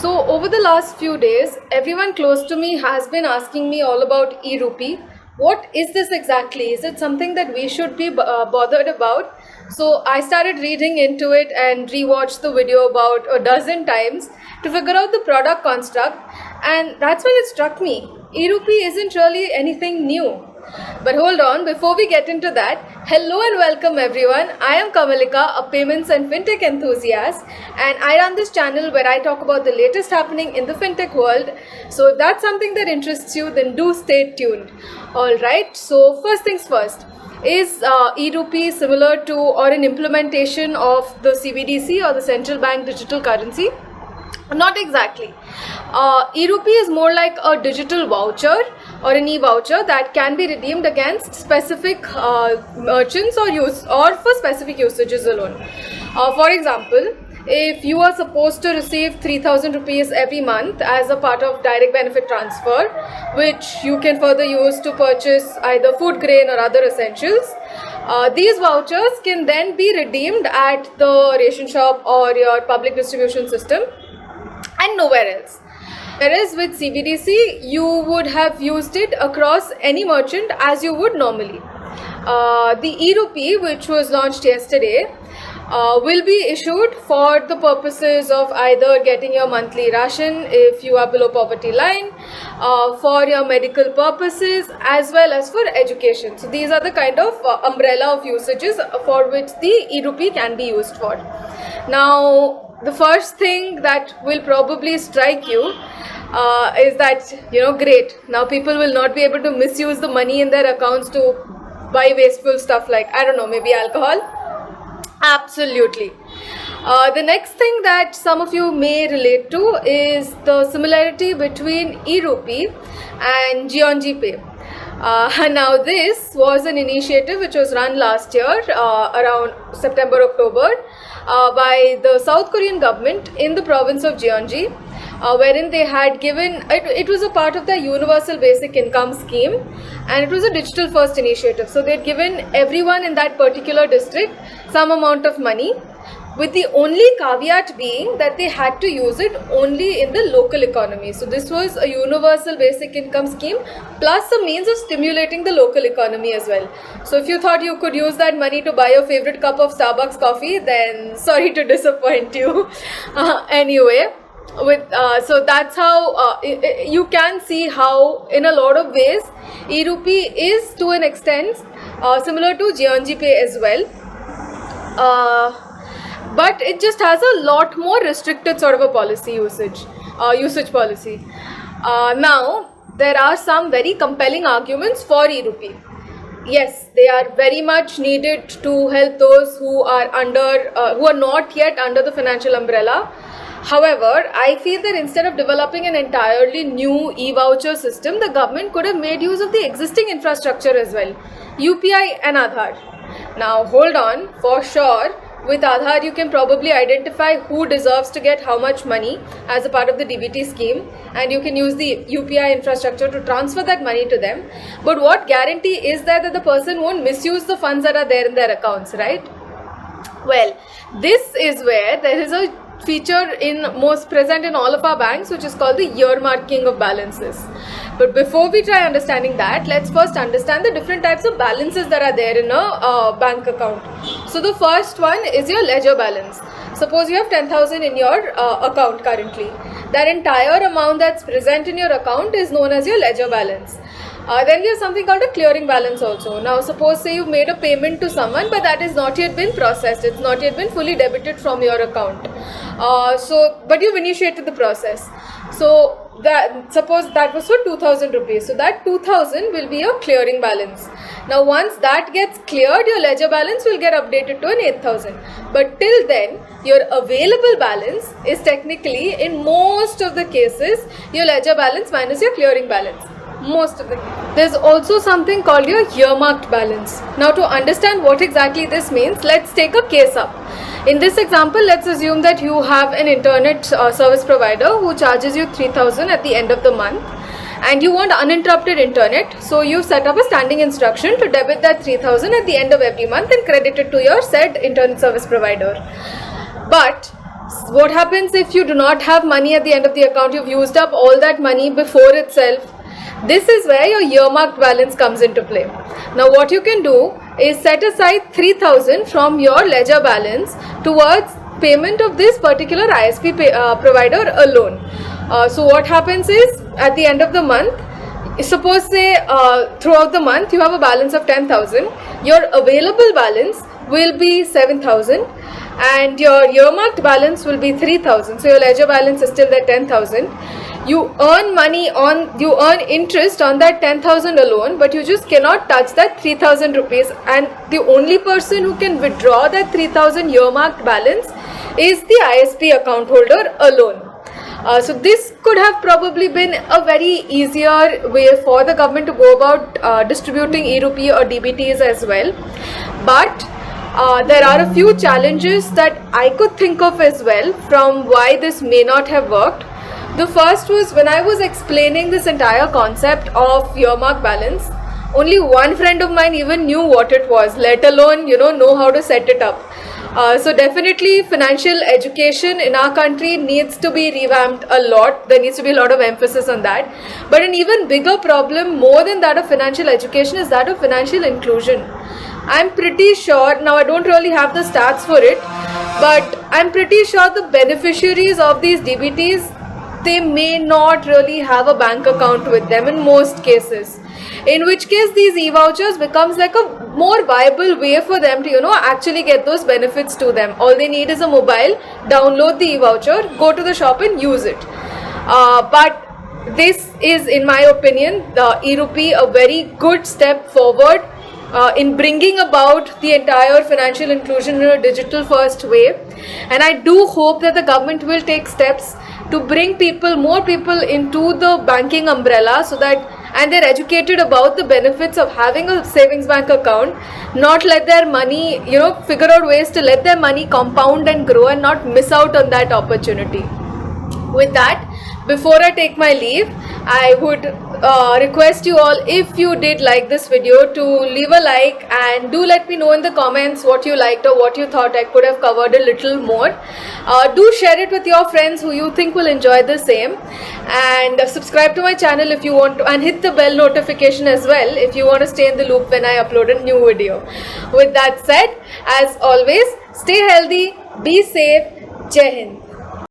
So, over the last few days, everyone close to me has been asking me all about e-rupee. What is this exactly? Is it something that we should be bothered about? So, I started reading into it and rewatched the video about a dozen times to figure out the product construct, and that's when it struck me. E-rupee isn't really anything new. But hold on, before we get into that, hello and welcome everyone. I am Kamalika, a payments and fintech enthusiast, and I run this channel where I talk about the latest happening in the fintech world. So if that's something that interests you, then do stay tuned. Alright, so first things first. Is e-rupee similar to or an implementation of the CBDC or the central bank digital currency? Not exactly. E-rupee is more like a digital voucher or an e-voucher that can be redeemed against specific merchants or for specific usages alone. For example, if you are supposed to receive 3,000 rupees every month as a part of direct benefit transfer, which you can further use to purchase either food, grain or other essentials, these vouchers can then be redeemed at the ration shop or your public distribution system and nowhere else. Whereas with CBDC, you would have used it across any merchant as you would normally. The e-rupee, which was launched yesterday, will be issued for the purposes of either getting your monthly ration if you are below poverty line, for your medical purposes, as well as for education. So these are the kind of umbrella of usages for which the e-rupee can be used for. Now, the first thing that will probably strike you is that, great, now people will not be able to misuse the money in their accounts to buy wasteful stuff like, I don't know, maybe alcohol. Absolutely. The next thing that some of you may relate to is the similarity between e-rupee and Jeonji Pay. Now this was an initiative which was run last year around September, October by the South Korean government in the province of Jeonji, wherein they had given, it was a part of the universal basic income scheme, and it was a digital first initiative. So they had given everyone in that particular district some amount of money, with the only caveat being that they had to use it only in the local economy. So this was a universal basic income scheme plus a means of stimulating the local economy as well. So if you thought you could use that money to buy your favorite cup of Starbucks coffee, then sorry to disappoint you. Anyway, so that's how you can see how in a lot of ways e-rupee is to an extent similar to Jeonji Pay as well. But it just has a lot more restricted sort of a policy usage policy. Now, there are some very compelling arguments for e-rupee. Yes, they are very much needed to help those who are not yet under the financial umbrella. However, I feel that instead of developing an entirely new e-voucher system, the government could have made use of the existing infrastructure as well, UPI and Aadhaar. Now, hold on, for sure, with Aadhaar, you can probably identify who deserves to get how much money as a part of the DBT scheme, and you can use the UPI infrastructure to transfer that money to them. But what guarantee is there that the person won't misuse the funds that are there in their accounts, right? Well, this is where there is a feature most present in all of our banks, which is called the earmarking of balances. But before we try understanding that, let's first understand the different types of balances that are there in a bank account. So the first one is your ledger balance. Suppose you have 10,000 in your account currently. That entire amount that's present in your account is known as your ledger balance. Then you have something called a clearing balance also. Now suppose say you've made a payment to someone, but that has not yet been processed. It's not yet been fully debited from your account. But you've initiated the process. So suppose that was for 2,000 rupees. So that 2,000 will be your clearing balance. Now once that gets cleared, your ledger balance will get updated to an 8,000. But till then, your available balance is technically, in most of the cases, your ledger balance minus your clearing balance. Most of the cases. There's also something called your earmarked balance. Now to understand what exactly this means, let's take a case up. In this example, let's assume that you have an internet service provider who charges you 3,000 at the end of the month, and you want uninterrupted internet. So you've set up a standing instruction to debit that 3,000 at the end of every month and credit it to your said internet service provider. But what happens if you do not have money at the end of the account? You've used up all that money before itself. This is where your earmarked balance comes into play. Now what you can do is set aside 3,000 from your ledger balance towards payment of this particular ISP provider alone. So what happens is, at the end of the month, suppose say throughout the month you have a balance of 10,000, your available balance will be 7,000 and your earmarked balance will be 3,000. So your ledger balance is still at 10,000. You earn interest on that 10,000 alone, but you just cannot touch that 3,000 rupees, and the only person who can withdraw that 3,000 earmarked balance is the ISP account holder alone. So this could have probably been a very easier way for the government to go about distributing e-rupee or DBTs as well. But there are a few challenges that I could think of as well from why this may not have worked. The first was, when I was explaining this entire concept of earmark balance, only one friend of mine even knew what it was, let alone know how to set it up. So definitely financial education in our country needs to be revamped a lot. There needs to be a lot of emphasis on that. But an even bigger problem, more than that of financial education, is that of financial inclusion. I'm pretty sure, now I don't really have the stats for it, but I'm pretty sure the beneficiaries of these DBTs, they may not really have a bank account with them in most cases, in which case these e-vouchers becomes like a more viable way for them to actually get those benefits to them. All they need is a mobile, download the e-voucher, go to the shop and use it. But this is, in my opinion, the e-rupee a very good step forward in bringing about the entire financial inclusion in a digital first way. And I do hope that the government will take steps to bring more people into the banking umbrella, so that, and they're educated about the benefits of having a savings bank account, not let their money, figure out ways to let their money compound and grow and not miss out on that opportunity. With that, before I take my leave, I would request you all, if you did like this video, to leave a like and do let me know in the comments what you liked or what you thought I could have covered a little more. Do share it with your friends who you think will enjoy the same, and subscribe to my channel if you want to, and hit the bell notification as well if you want to stay in the loop when I upload a new video. With that said, as always, stay healthy, be safe, Jai Hind.